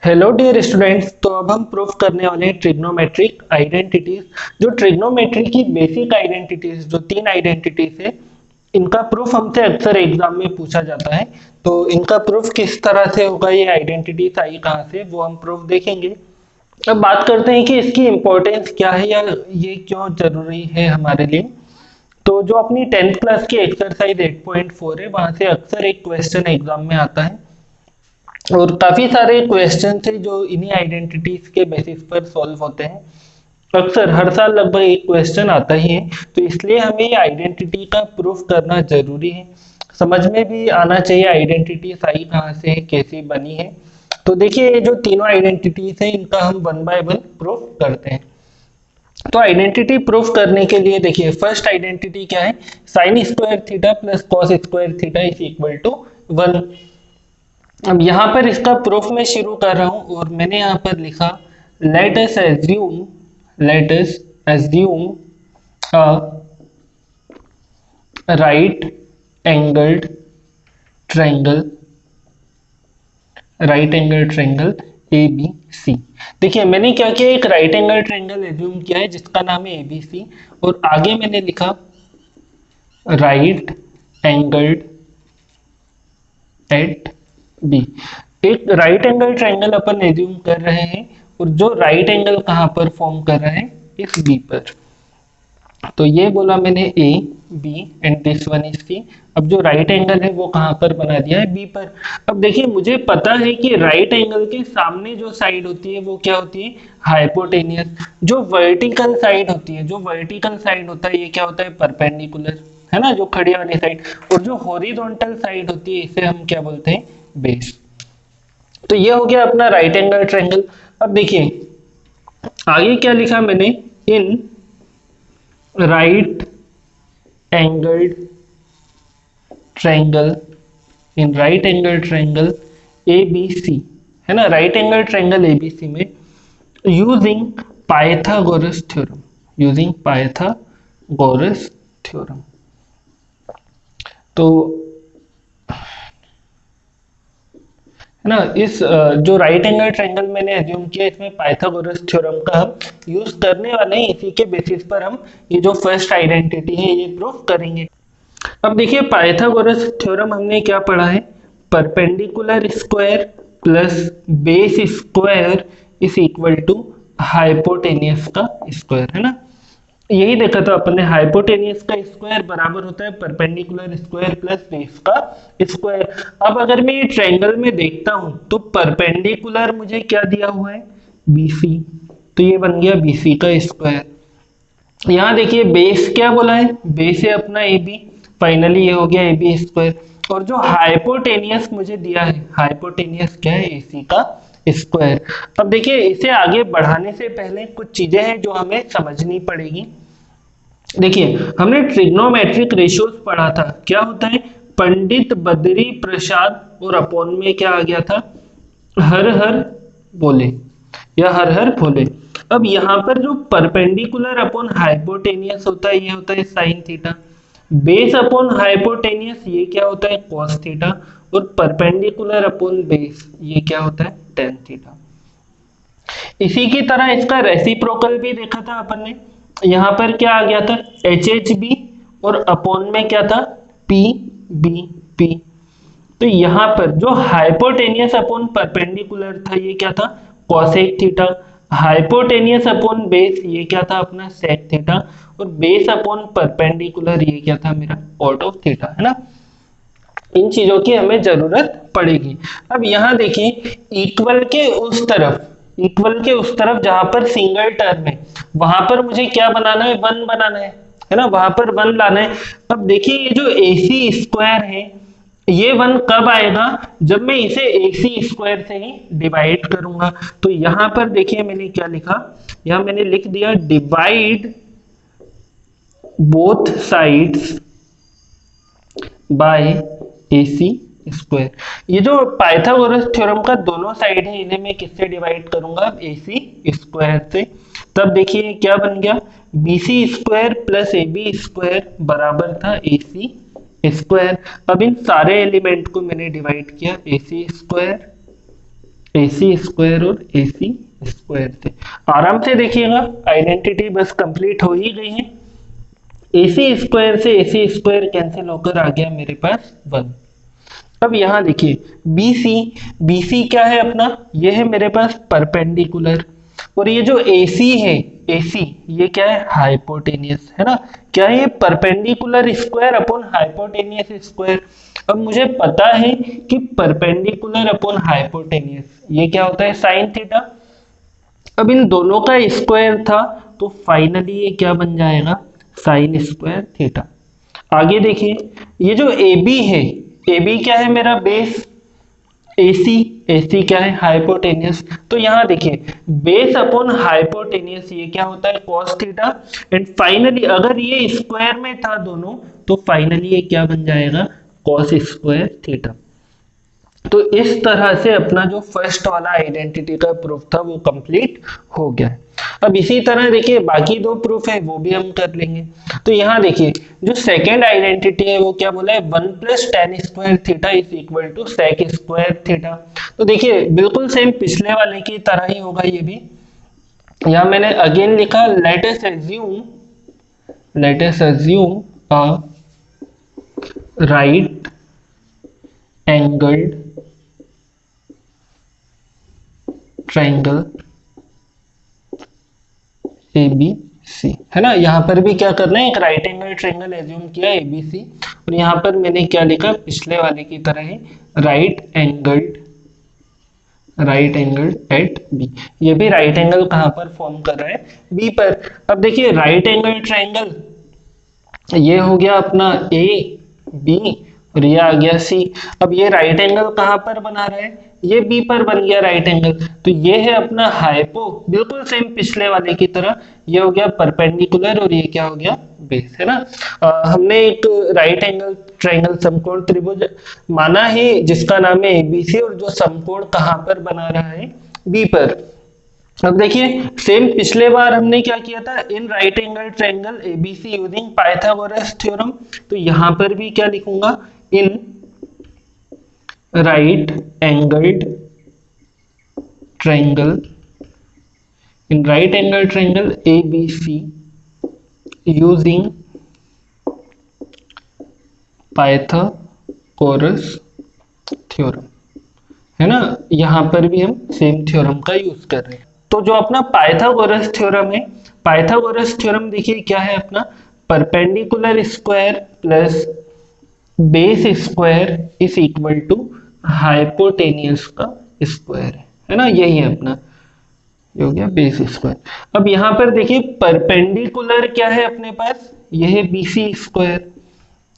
Hello dear students. तो अब हम प्रूफ करने वाले हैं ट्रिग्नोमेट्रिक आइडेंटिटीज। जो ट्रिग्नोमेट्री की बेसिक आइडेंटिटीज, जो तीन आइडेंटिटीज है, इनका प्रूफ हमसे अक्सर एग्जाम में पूछा जाता है। तो इनका प्रूफ किस तरह से होगा, ये आइडेंटिटीज आई कहाँ से, वो हम प्रूफ देखेंगे। अब बात करते हैं कि इसकी इम्पोर्टेंस क्या है या ये क्यों जरूरी है हमारे लिए। तो जो अपनी 10th क्लास की एक्सरसाइज 8.4 है, वहां से अक्सर एक क्वेश्चन एग्जाम में आता है और काफी सारे क्वेश्चन थे जो इन्हीं आइडेंटिटीज के बेसिस पर सॉल्व होते हैं। अक्सर हर साल लगभग एक क्वेश्चन आता ही है, तो इसलिए हमें ये आइडेंटिटी का प्रूफ करना जरूरी है। समझ में भी आना चाहिए आइडेंटिटी आई कहाँ से है, कैसे बनी है। तो देखिए, ये जो तीनों आइडेंटिटीज हैं, इनका हम वन बाय वन प्रूफ करते हैं। तो आइडेंटिटी प्रूफ करने के लिए देखिए, फर्स्ट आइडेंटिटी क्या है, sine square theta plus cos square theta is equal to 1। अब यहाँ पर इसका प्रूफ मैं शुरू कर रहा हूं और मैंने यहाँ पर लिखा let us assume a right angled triangle A B C. देखिए, मैंने क्या किया, एक राइट एंगल ट्रायंगल एज्यूम किया है जिसका नाम है एबीसी, और आगे मैंने लिखा राइट एंगल्ड एट बी। एक राइट एंगल ट्रायंगल अपन एज्यूम कर रहे हैं, और जो राइट एंगल कहां पर फॉर्म कर रहा है, इस बी पर। तो ये बोला मैंने A B and this one is C. अब जो राइट एंगल है वो कहां पर बना दिया है, बी पर। अब देखिए, मुझे पता है कि राइट एंगल के सामने जो साइड होती है वो क्या होती है, हाइपोटेनियस। जो वर्टिकल साइड होती है, जो वर्टिकल साइड होता है, ये क्या होता है, परपेंडिकुलर, है ना, जो खड़ी वाली साइड। और जो हॉरिजॉन्टल साइड होती है, इसे हम क्या बोलते हैं, बेस। तो ये हो गया अपना राइट एंगल ट्रायंगल। अब देखिए आगे क्या लिखा मैंने, in right angled triangle, in right angle triangle A B C, है ना, राइट एंगल ट्रायंगल एबीसी में using Pythagoras theorem, using Pythagoras theorem. तो है ना, इस जो राइट एंगल ट्रायंगल मैंने एज्यूम किया, इसमें पाइथागोरस थ्योरम का हम यूज करने वाले हैं। इसी के बेसिस पर हम ये जो फर्स्ट आइडेंटिटी है ये प्रूफ करेंगे। अब देखिए, पाइथागोरस थ्योरम हमने क्या पढ़ा है, perpendicular square plus base square is equal to hypotenuse का स्क्वायर, है ना। यही देखा था अपन ने, हाइपोटेनियस का स्क्वायर बराबर होता है परपेंडिकुलर स्क्वायर प्लस बेस का स्क्वायर। अब अगर मैं ये ट्रायंगल में देखता हूं, तो परपेंडिकुलर मुझे क्या दिया हुआ है, बीसी। तो ये बन गया बीसी का स्क्वायर। यहाँ देखिए, बेस क्या बोला है, बेस है अपना ए बी, फाइनली ये हो गया ए बी स्क्वायर। और जो हाइपोटेनियस मुझे दिया है, हाइपोटेनियस क्या है, ए सी का स्क्वायर। अब देखिए, इसे आगे बढ़ाने से पहले कुछ चीजें हैं जो हमें समझनी पड़ेगी। देखिए, हमने ट्रिग्नोमेट्रिक रेशियोज पढ़ा था, क्या होता है, पंडित बद्री प्रसाद और अपॉन में क्या आ गया था, हर हर बोले या हर हर भोले। अब यहाँ पर जो परपेंडिकुलर अपॉन हाइपोटेनियस होता है, ये होता है sine theta. Base upon hypotenuse ये क्या होता है, कॉस थीटा। और परपेंडिकुलर अपॉन बेस ये क्या होता है, टेन थीटा। इसी की तरह इसका रेसिप्रोकल भी देखा था अपन ने। यहाँ पर क्या आ गया था, एच एच बी, और अपॉन में क्या था, पी बी पी। तो यहाँ पर जो हाइपोटेनियस अपॉन परपेंडिकुलर था, ये क्या था, cosec theta. Hypotenuse upon base ये क्या था, अपना सेक थीटा। और बेस अपॉन परपेंडिकुलर ये क्या था, मेरा कॉट ऑफ थीटा, है ना। इन चीजों की हमें जरूरत पड़ेगी। अब यहाँ देखिए, इक्वल के उस तरफ, इक्वल के उस तरफ जहां पर सिंगल टर्म है, वहां पर मुझे क्या बनाना है, वन बनाना है ना, वहां पर वन लाना है। अब देखिए, ये जो AC स्क्वायर है, ये वन कब आएगा, जब मैं इसे AC स्क्वायर से ही डिवाइड करूंगा। तो यहां पर देखिए मैंने क्या लिखा, यहां मैंने लिख दिया divide both sides by AC square. ये जो पाइथागोरस थ्योरम का दोनों साइड है, इन्हें मैं किससे डिवाइड करूंगा, AC स्क्वायर से। तब देखिए क्या बन गया, BC square plus AB square बराबर था AC स्क्वायर। अब इन सारे एलिमेंट को मैंने डिवाइड किया, AC स्क्वायर AC स्क्वायर और AC स्क्वायर से आराम से देखिएगा, आइडेंटिटी बस कंप्लीट हो ही गई है। AC स्क्वायर से AC स्क्वायर कैंसिल होकर आ गया मेरे पास 1। अब यहाँ देखिए BC, BC क्या है अपना, ये है मेरे पास परपेंडिकुलर, और ये जो AC है, AC ये क्या है, हाइपोटेनियस है ना। क्या है ये, perpendicular square upon hypotenuse square. अब मुझे पता है कि परपेंडिकुलर अपॉन हाइपोटेनियस ये क्या होता है, साइन थीटा। अब इन दोनों का स्क्वायर था तो फाइनली ये क्या बन जाएगा, साइन स्क्वायर थीटा। आगे देखिए ये जो AB है, AB क्या है मेरा बेस, AC, AC क्या है हाइपोटेनियस। तो यहाँ देखिए बेस अपॉन हाइपोटेनियस ये क्या होता है, cos थीटा। एंड फाइनली अगर ये स्क्वायर में था दोनों तो फाइनली ये क्या बन जाएगा, cos स्क्वायर थीटा। तो इस तरह से अपना जो फर्स्ट वाला आइडेंटिटी का प्रूफ था वो कंप्लीट हो गया। अब इसी तरह देखिए बाकी दो प्रूफ है वो भी हम कर लेंगे। तो यहाँ देखिए जो सेकेंड आइडेंटिटी है वो क्या बोला है, 1 + tan square theta is equal to sec square theta. तो देखिए बिल्कुल सेम पिछले वाले की तरह ही होगा ये भी। यहाँ मैंने अगेन लिखा लेट अस अज्यूम अ राइट एंगल्ड ट्रायंगल ABC है ना। यहाँ पर भी क्या करना है, एक राइट एंगल ट्रायंगल एज्यूम किया ABC, और यहाँ पर मैंने क्या लिखा पिछले वाले की तरह है, राइट एंगल एट B। ये भी राइट एंगल कहाँ पर फॉर्म कर रहा है, B पर। अब देखिए राइट एंगल ट्रायंगल ये हो गया अपना AB और ये आ गया C। अब ये राइट एंगल कहाँ पर बना रहा है, ये B पर बन गया राइट एंगल। तो ये है अपना हाइपो, बिल्कुल सेम पिछले वाले की तरह। ये हो गया परपेंडिकुलर और ये क्या हो गया, बेस है ना। हमने एक राइट एंगल ट्रायंगल समकोण त्रिभुज माना है जिसका नाम है ABC, और जो समकोण कहाँ पर बना रहा है, B पर। अब देखिए सेम पिछले बार हमने क्या किया था, इन right angle triangle ABC using Pythagoras theorem. तो यहाँ पर भी क्या लिखूंगा, इन right angled triangle ABC using Pythagoras theorem है ना। यहाँ पर भी हम सेम थ्योरम का यूज कर रहे हैं। तो जो अपना पाइथागोरस थ्योरम है, पाइथागोरस थ्योरम देखिए क्या है अपना, perpendicular square plus base square is equal to hypotenuse का स्क्वायर है ना। यही है अपना, ये हो गया बेस स्क्वायर। अब यहाँ पर देखिए परपेंडिकुलर क्या है अपने पास, यह है BC स्क्वायर।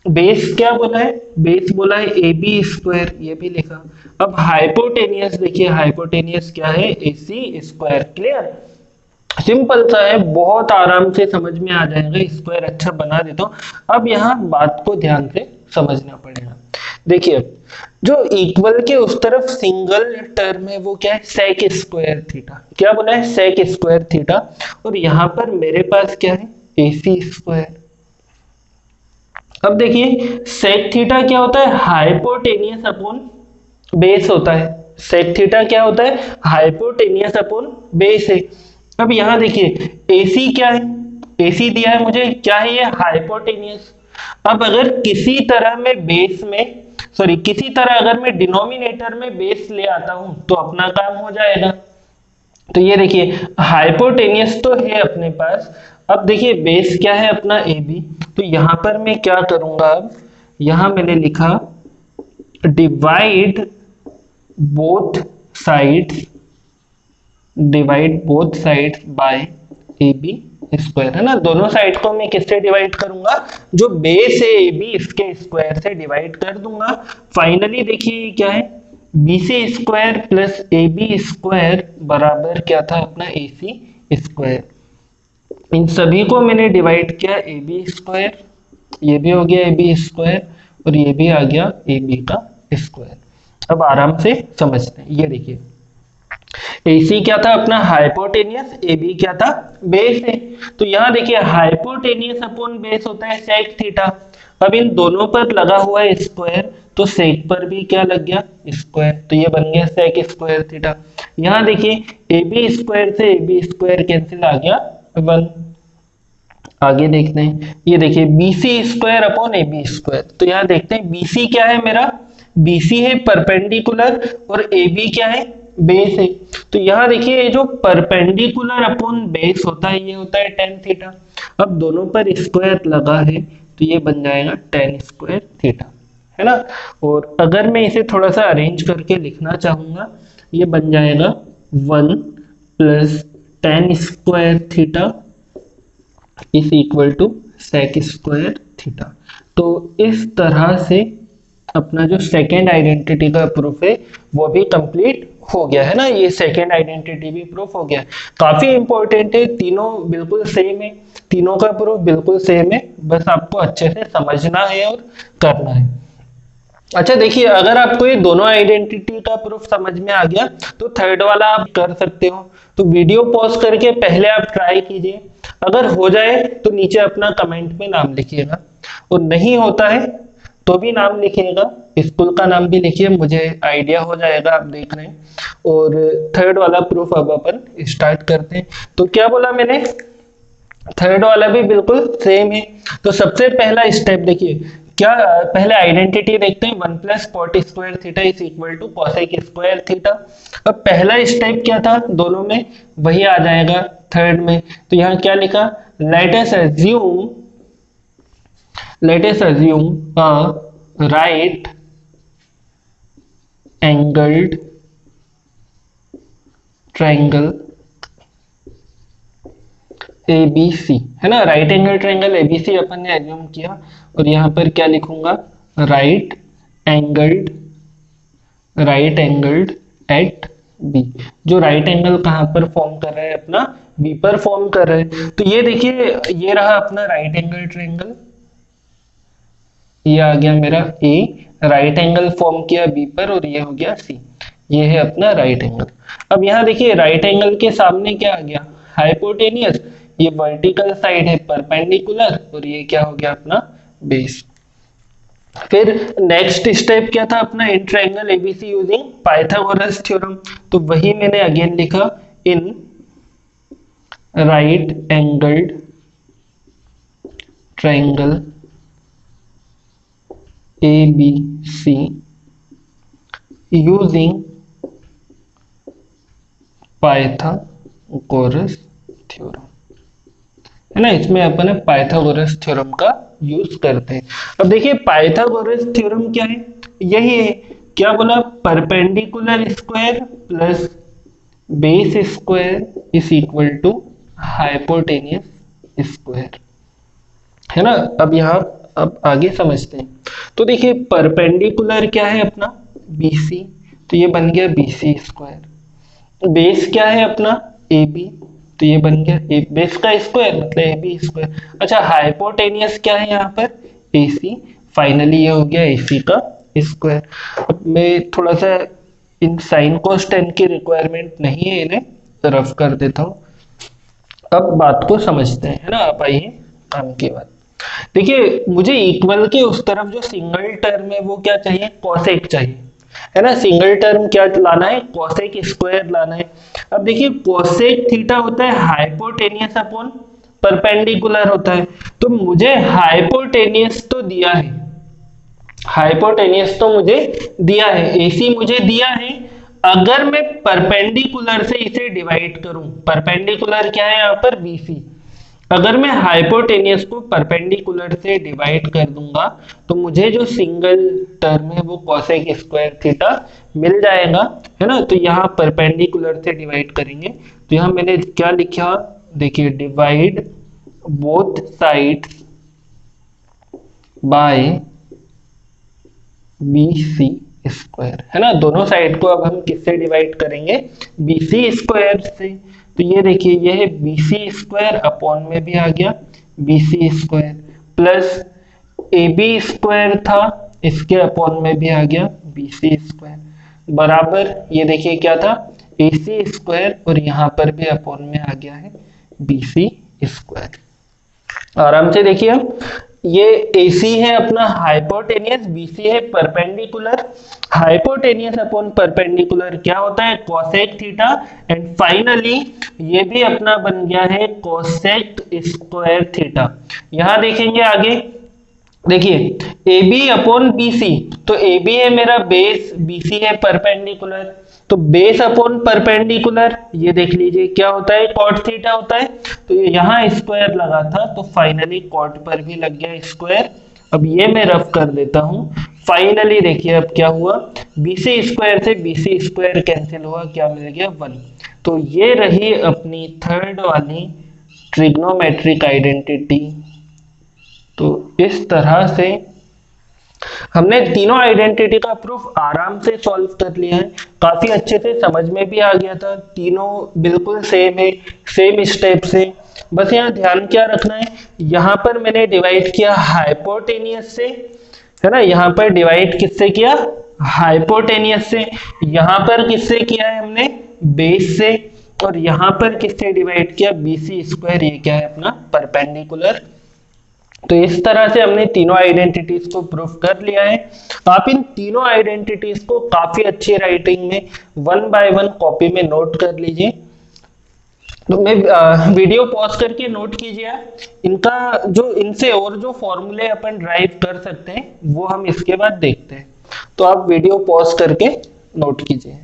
बेस क्या बोला है, बेस बोला है AB स्क्वायर, ये भी लिखा। अब हाइपोटेनियस देखिए, हाइपोटेनियस क्या है, AC स्क्वायर। क्लियर, सिंपल सा है, बहुत आराम से समझ में आ जाएगा, स्क्वायर अच्छा बना देता हूं। अब यहाँ बात को ध्यान से समझना पड़ेगा। देखिए जो इक्वल के उस तरफ सिंगल टर्म है वो क्या है, सेक स्क्वायर थीटा। क्या बोला है, सेक स्क्वायर थीटा। और यहाँ पर मेरे पास क्या है, AC स्क्वायर। अब देखिए सेक थीटा क्या होता है, हाइपोटेनियस अपॉन बेस होता है। सेक थीटा क्या होता है, हाइपोटेनियस अपॉन बेस है। अब यहाँ देखिए AC क्या है, AC दिया है मुझे, क्या है ये, हाइपोटेनियस। अब अगर किसी तरह अगर मैं डिनोमिनेटर में बेस ले आता हूं तो अपना काम हो जाएगा। तो ये देखिए हाइपोटेनियस तो है अपने पास। अब देखिए बेस क्या है अपना AB। तो यहां पर मैं क्या करूंगा, अब यहां मैंने लिखा divide both sides by AB square है ना। दोनों साइड को मैं किससे डिवाइड करूंगा, जो बेस है AB इसके स्क्वायर से डिवाइड कर दूंगा। फाइनली देखिए क्या है, BC square plus AB square बराबर क्या था अपना AC स्क्वायर। इन सभी को मैंने डिवाइड किया AB स्क्वायर, ये भी हो गया AB स्क्वायर और ये भी आ गया AB का स्क्वायर। अब आराम से समझते हैं, ये देखिए AC क्या था अपना हाइपोटेनियस, AB क्या था बेस है। तो यहाँ देखिए हाइपोटेनियस अपॉन बेस होता है सेक थीटा। अब इन दोनों पर लगा हुआ है स्क्वायर, तो सेक पर भी क्या लग गया स्क्वायर, तो ये बन गया सेक स्क्वायर थीटा। यहाँ देखिए ए बी स्क्वायर से ए बी स्क्वायर कैंसिल आ गया 1। आगे देखते हैं, ये देखिए B C square upon A B square, तो यहाँ देखते हैं बी सी क्या है मेरा, बी सी है परपेंडिकुलर और ए बी क्या है बेस है। तो यहाँ देखिए ये जो परपेंडिकुलर अपॉन बेस होता है ये होता है टेन थीटा। अब दोनों पर स्क्वायर लगा है तो ये बन जाएगा टेन स्क्वायर थीटा, है ना। और अगर मैं इसे थोड़ा सा अरेंज करके लिखना चाहूंगा, ये बन जाएगा 1 plus tan square theta is equal to sec square theta. तो इस तरह से अपना जो सेकेंड आइडेंटिटी का प्रूफ है वो भी कंप्लीट हो गया, है ना। ये सेकेंड आइडेंटिटी भी प्रूफ हो गया। काफी इंपॉर्टेंट है, तीनों बिल्कुल सेम है, तीनों का प्रूफ बिल्कुल सेम है, बस आपको अच्छे से समझना है और करना है। अच्छा देखिए, अगर आपको ये दोनों आइडेंटिटी का प्रूफ समझ में आ गया तो थर्ड वाला आप कर सकते हो। तो वीडियो पॉज करके पहले आप ट्राई कीजिए, अगर हो जाए तो नीचे अपना कमेंट में नाम लिखिएगा, और नहीं होता है तो भी नाम लिखिएगा, स्कूल का नाम भी लिखिए, मुझे आइडिया हो जाएगा आप देख रहे हैं। और थर्ड वाला प्रूफ अब अपन स्टार्ट करते हैं। तो क्या बोला मैंने, थर्ड वाला भी बिल्कुल सेम है। तो सबसे पहला स्टेप देखिए, क्या पहले आइडेंटिटी देखते हैं, 1 plus cot square theta is equal to cosec square theta. अब पहला स्टेप क्या था दोनों में, वही आ जाएगा थर्ड में। तो यहाँ क्या लिखा, let us assume a right angled triangle ABC, है ना। राइट एंगल ट्रायंगल ABC अपन ने एज्यूम किया, और यहाँ पर क्या लिखूंगा, राइट एंगल्ड एट B। जो राइट एंगल कहाँ पर फॉर्म कर रहा है, अपना B पर फॉर्म कर रहा है। तो ये देखिए, ये रहा अपना राइट एंगल ट्रायंगल, ये आ गया मेरा A, राइट एंगल फॉर्म किया B पर, और ये हो गया C, ये है अपना राइट एंगल। अब यहाँ देखिए राइट एंगल के सामने क्या आ गया, हाइपोटेनियस, ये वर्टिकल साइड है परपेंडिकुलर, और ये क्या हो गया अपना बेस। फिर नेक्स्ट स्टेप क्या था अपना, in triangle ABC using Pythagoras theorem. तो वही मैंने अगेन लिखा, इन right angled triangle ABC using Pythagoras theorem, है ना। इसमें अपन पाइथागोरस थ्योरम का यूज करते हैं। अब देखिए पाइथागोरस थ्योरम क्या है, यही है, क्या बोला, perpendicular square plus base square is equal to hypotenuse square, है ना। अब यहाँ अब आगे समझते हैं। तो देखिए परपेंडिकुलर क्या है अपना BC, तो ये बन गया BC स्क्वायर। बेस क्या है अपना AB, तो ये बन गया बेस का स्क्वायर मतलब AB स्क्वायर। अच्छा हाइपोटेनियस क्या है यहाँ पर AC, फाइनली ये हो गया AC का स्क्वायर। अब मैं थोड़ा सा इन साइन कोस टेन की रिक्वायरमेंट नहीं है, इन्हें रफ कर देता हूँ। अब बात को समझते हैं, है ना। आप आइए काम की बात। देखिए मुझे इक्वल के उस तरफ जो सिंगल टर्म है वो क्या चाहिए, कॉसेक चाहिए, है ना। सिंगल टर्म क्या लाना है, कॉसेक स्क्वायर लाना है। अब देखिए कॉसेक थीटा होता है हाइपोटेनियस अपॉन परपेंडिकुलर होता है, तो मुझे हाइपोटेनियस तो दिया है, हाइपोटेनियस तो मुझे दिया है, AC मुझे दिया है। अगर मैं परपेंडिकुलर से इसे डिवाइड करूं, परपेंडिकुलर क्या है यहाँ पर BC, अगर मैं हाइपोटेनियस को परपेंडिकुलर से डिवाइड कर दूंगा तो मुझे जो सिंगल टर्म है वो कोसेक स्क्वायर थीटा मिल जाएगा, है ना। तो यहाँ परपेंडिकुलर से डिवाइड करेंगे, तो यहाँ मैंने क्या लिखा, देखिए divide both sides by BC square, है ना। दोनों साइड को अब हम किससे डिवाइड करेंगे, BC स्क्वायर से। तो ये देखिए ये है BC स्क्वायर, अपॉन में भी आ गया BC square, plus AB square था, इसके अपॉन में भी आ गया BC स्क्वायर, बराबर ये देखिए क्या था AC स्क्वायर, और यहाँ पर भी अपॉन में आ गया है BC स्क्वायर। आराम से देखिए, ये AC है अपना हाइपोटेनियस, BC है परपेंडिकुलर। हाइपोटेनियस अपॉन परपेंडिकुलर क्या होता है, कोसेक थीटा। एंड फाइनली ये भी अपना बन गया है कोसेक स्क्वायर थीटा। यहां देखेंगे आगे, देखिए AB अपॉन BC, तो AB है मेरा बेस, BC है परपेंडिकुलर, तो बेस अपॉन परपेंडिकुलर ये देख लीजिए क्या होता है, कॉट थीटा होता है। तो ये यहाँ स्क्वायर लगा था तो फाइनली कॉट पर भी लग गया स्क्वायर। अब ये मैं रफ कर देता हूँ। फाइनली देखिए अब क्या हुआ, BC स्क्वायर से BC स्क्वायर कैंसिल हुआ, क्या मिल गया 1। तो ये रही अपनी थर्ड वाली ट्रिग्नोमेट्रिक आइडेंटिटी। तो इस तरह से हमने तीनों आइडेंटिटी का प्रूफ आराम से सॉल्व कर लिया है, काफी अच्छे से समझ में भी आ गया था, तीनों बिल्कुल सेम है, सेम स्टेप से। बस यहाँ ध्यान क्या रखना है, यहाँ पर मैंने डिवाइड किया हाइपोटेनियस से, है ना, यहाँ पर डिवाइड किससे किया, हाइपोटेनियस से। यहाँ पर किससे किया है हमने, बेस से। और यहाँ पर किससे डिवाइड किया, BC स्क्वायर, ये क्या है अपना परपेंडिकुलर। तो इस तरह से हमने तीनों आइडेंटिटीज को प्रूफ कर लिया है। आप इन तीनों आइडेंटिटीज को काफी अच्छी राइटिंग में 1 बाय 1 कॉपी में नोट कर लीजिए। तो मैं वीडियो पॉज करके नोट कीजिए, इनका जो इनसे और जो फॉर्मूले अपन ड्राइव कर सकते हैं वो हम इसके बाद देखते हैं। तो आप वीडियो पॉज करके नोट कीजिए।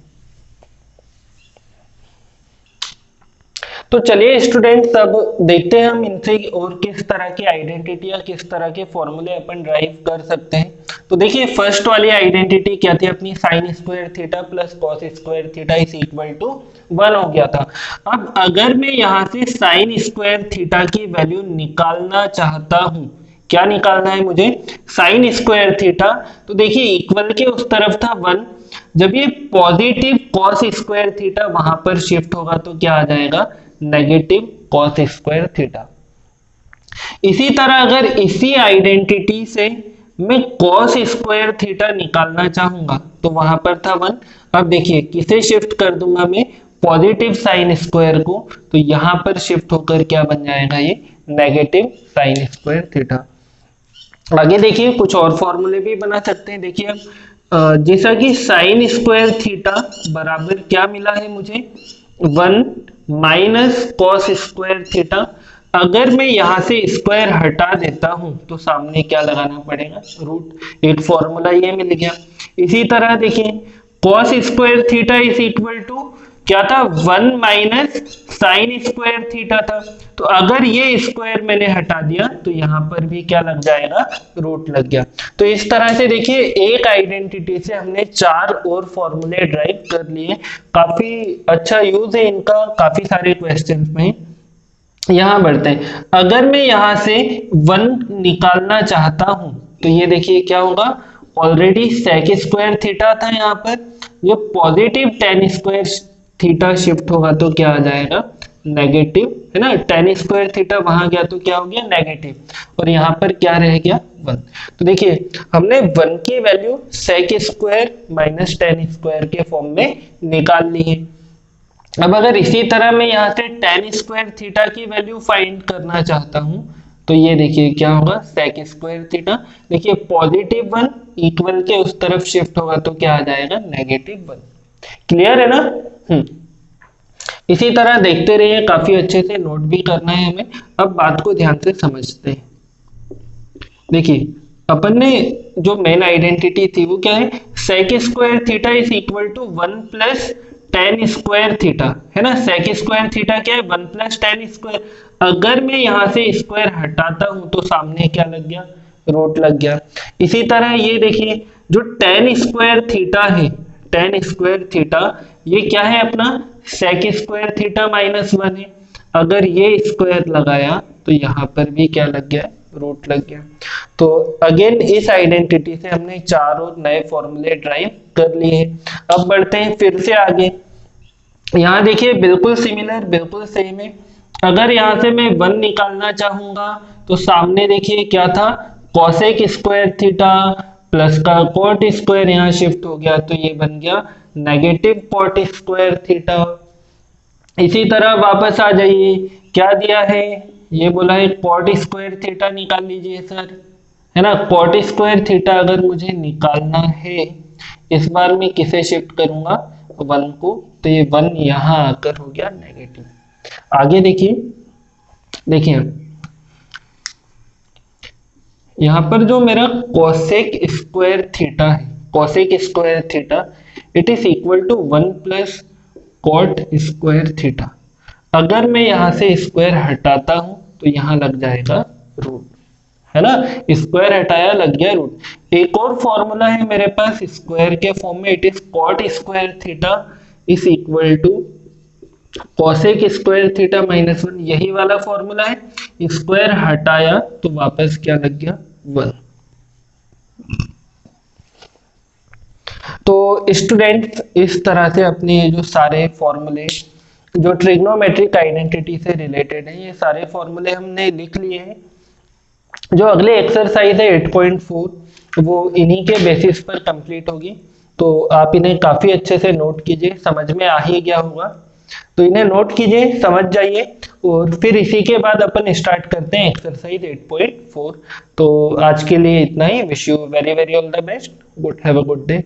तो चलिए स्टूडेंट्स, अब देखते हैं हम इनसे और किस तरह की आइडेंटिटी या किस तरह के फॉर्मूले अपन ड्राइव कर सकते हैं। तो देखिए फर्स्ट वाली आइडेंटिटी क्या थी अपनी, sine square theta plus cos square theta is equal to 1 हो गया था। अब अगर मैं यहां से साइन स्क्वायर थीटा की वैल्यू निकालना चाहता हूं, क्या निकालना है मुझे, साइन स्क्वायर थीटा, तो देखिए इक्वल के उस तरफ था 1, जब ये पॉजिटिव कॉस स्क्वायर थीटा वहां पर शिफ्ट होगा तो क्या आ जाएगा, नेगेटिव कॉस स्क्वायर थीटा। इसी तरह अगर इसी आइडेंटिटी से मैं कॉस स्क्वायर थीटा निकालना चाहूंगा तो वहां पर था 1, अब देखिए किसे शिफ्ट कर दूंगा मैं, पॉजिटिव साइन स्क्वायर को, तो यहां पर शिफ्ट होकर क्या बन जाएगा, ये नेगेटिव साइन स्क्वायर थीटा। आगे देखिए कुछ और फॉर्मूले भी बना सकते हैं। देखिए अब जैसा कि साइन स्क्वायर थीटा बराबर क्या मिला है मुझे, 1 माइनस कॉस स्क्वायर थीटा। अगर मैं यहां से स्क्वायर हटा देता हूं तो सामने क्या लगाना पड़ेगा, रूट। एक फॉर्मूला ये मिल गया। इसी तरह देखिए cos square theta is equal to क्या था, 1 माइनस साइन स्क्वायर थीटा था। तो अगर ये स्क्वायर मैंने हटा दिया तो यहां पर भी क्या लग जाएगा, रूट लग गया। तो इस तरह से देखिए एक आइडेंटिटी से हमने 4 और फॉर्मूले ड्राइव कर लिए। काफी अच्छा यूज है इनका, काफी सारे क्वेश्चंस में। यहां बढ़ते हैं, अगर मैं यहां से 1 निकालना चाहता हूं तो ये देखिए क्या होगा, ऑलरेडी सेक स्क्वायर थीटा था यहाँ पर, ये positive ten square theta shift होगा तो क्या आ जाएगा, नेगेटिव, है ना, टेन स्क्वायर थीटा वहां गया तो क्या हो गया, नेगेटिव, और यहाँ पर क्या रह गया, 1। तो देखिए हमने 1 की value sec square minus tan square के फॉर्म में निकाल ली है। अब अगर इसी तरह मैं यहाँ से टेन स्क्वायर थीटा की वैल्यू फाइंड करना चाहता हूँ तो ये देखिए क्या होगा, सेक स्क्वायर थीटा, देखिए पॉजिटिव 1 इक्वल के उस तरफ शिफ्ट होगा तो क्या आ जाएगा, नेगेटिव 1। क्लियर है ना। इसी तरह देखते रहिए, काफी अच्छे से नोट भी करना है हमें। अब बात को ध्यान से समझते हैं। देखिए अपन ने जो मेन आइडेंटिटी थी वो क्या है, sec square theta is equal to 1 plus tan square theta, है ना। सेक स्क्वायर थीटा क्या है, 1 प्लस टेन स्क्वायर। अगर मैं यहां से स्क्वायर हटाता हूं तो सामने क्या लग गया, रूट लग गया। इसी तरह ये देखिए जो टेन स्क्वायर थीटा है, टेन स्क्वायर थीटा ये क्या है अपना, सेक स्क्वायर थीटा माइनस 1 है। अगर ये स्क्वायर लगाया तो यहाँ पर भी क्या लग गया, रूट लग गया। तो अगेन इस आइडेंटिटी से हमने 4 और नए फॉर्मूले ड्राइव कर लिए हैं। अब बढ़ते हैं फिर से आगे। यहाँ देखिए बिल्कुल सिमिलर, बिल्कुल सेम है। अगर यहाँ से मैं 1 निकालना चाहूंगा तो सामने देखिए क्या था, कॉसेक स्क्वायर थीटा प्लस का कॉट स्क्वायर यहाँ शिफ्ट हो गया तो ये बन गया नेगेटिव कॉट स्क्वायर थीटा। इसी तरह वापस आ जाइए, क्या दिया है, ये बोला है कॉट स्क्वायर थीटा निकाल लीजिए सर, है ना। कॉट स्क्वायर थीटा अगर मुझे निकालना है, इस बार मैं किसे शिफ्ट करूंगा, 1 को, तो ये 1 यहाँ आकर हो गया नेगेटिव। आगे देखिए, देखिए यहाँ पर जो मेरा कोसेक स्क्वायर थीटा है, cosec square theta, it is equal to 1 plus cot square theta. अगर मैं यहाँ से स्क्वायर हटाता हूं तो यहाँ लग जाएगा रूट, है ना। स्क्वायर हटाया, लग गया रूट। एक और फॉर्मूला है मेरे पास स्क्वायर के फॉर्म में, it is cot square theta is equal to cosec square theta minus 1, यही वाला फॉर्मूला है। स्क्वायर हटाया तो वापस क्या लग गया, 1। तो स्टूडेंट इस तरह से अपने जो सारे फॉर्मूले जो ट्रिग्नोमेट्रिक आइडेंटिटी से रिलेटेड है, ये सारे फॉर्मूले हमने लिख लिए हैं। जो अगले एक्सरसाइज है 8.4, वो इन्हीं के बेसिस पर कंप्लीट होगी। तो आप इन्हें काफी अच्छे से नोट कीजिए, समझ में आ ही गया होगा। तो इन्हें नोट कीजिए, समझ जाइए, और फिर इसी के बाद अपन स्टार्ट करते हैं एक्सरसाइज 8.4। तो आज के लिए इतना ही। Wish you very very all the best. Good, have a good day.